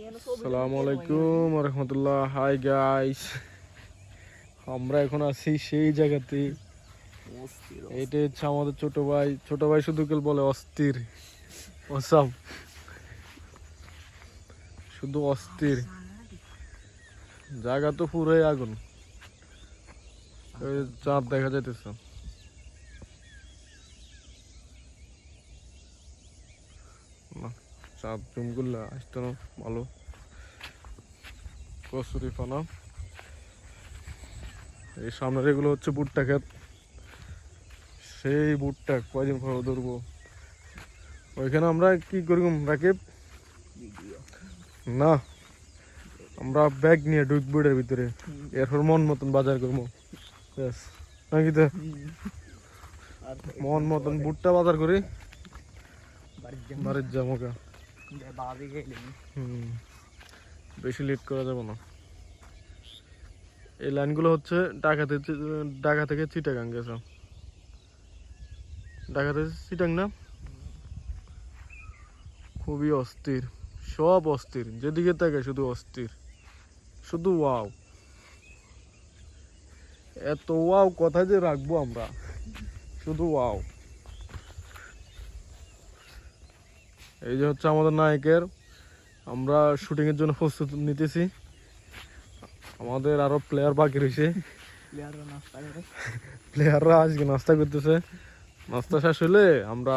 আসসালামু আলাইকুম ওয়া রাহমাতুল্লাহ। হাই গাইস, আমরা এখন আছি সেই জায়গাতে। এটা হচ্ছে আমাদের ছোট ভাই শুধু কেল বলে অস্থির, অসাম, শুধু অস্থির। জায়গা তো পুরোই আগুন, ওই চাঁদ দেখা যাইতেছে। না, চাঁদ জুম করলে আসতো না ভালো। কসুরি ফানা, এই সামনের এগুলো হচ্ছে ভুট্টা ক্ষেত। সেই ভুট্টা কয়দিন পর ধরবো। ওইখানে আমরা কি করব রাকিব? না, আমরা ব্যাগ নিয়ে ঢুকবো এর ভিতরে, এরপর মন মতন বাজার করবো। নাকি তো মন মতন ভুট্টা বাজার করি, বাড়ির যাবো। বেশি লেট করা যাবে না। এই লাইনগুলো হচ্ছে ঢাকা থেকে চিটাগাং গেছে। ঢাকা থেকে চিটাং না, খুবই অস্থির, সব অস্থির, যেদিকে তাকে শুধু অস্থির, শুধু ওয়াও। এত ওয়াও কথা যে রাখবো আমরা, শুধু ওয়াও। এই যে হচ্ছে আমাদের নায়কের, আমরা শুটিং এর জন্য প্রস্তুতি নিতেছি। আমাদের আরো প্লেয়ার বাকি রয়েছে, প্লেয়াররা আজকে নাস্তা করতেছে। নাস্তা শেষ হলে আমরা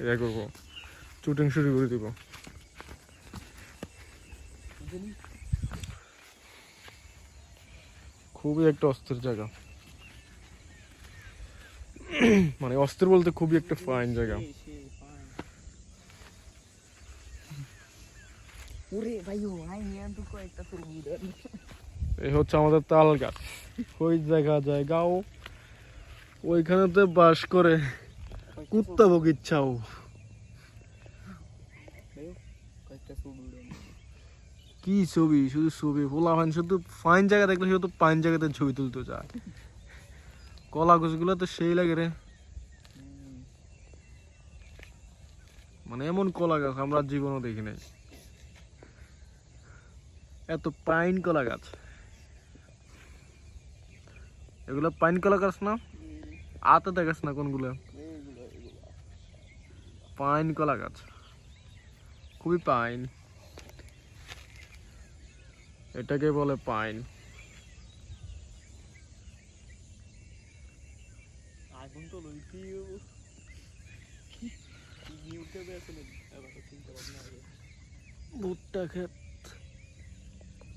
ইয়ে করবো, শুটিং শুরু করে দিব। খুবই একটা অস্থির জায়গা, মানে অস্থির বলতে খুবই একটা ফাইন জায়গা। এই হচ্ছে আমাদের তাল গাছ, ওই জায়গাও ওইখানেতে বাস করে কুত্তা বগিচ্ছাও। কি ছবি, শুধু ছবি পোলা ফাইন, শুধু ফাইন জায়গা দেখলে শুধু ফাইন জায়গাতে ছবি তুলতে যায়। কলা গাছগুলো তো সেই লাগে রে, মানে এমন কলা গাছ আমরা জীবনও দেখি নাই। এত পাইন কলা গাছ, এগুলো পাইন কলা গাছ না, আতে দেখাস না কোনগুলো, পাইন কলা গাছ, খুবই পাইন, এটাকে বলে পাইন। ভুট্টা ক্ষেত।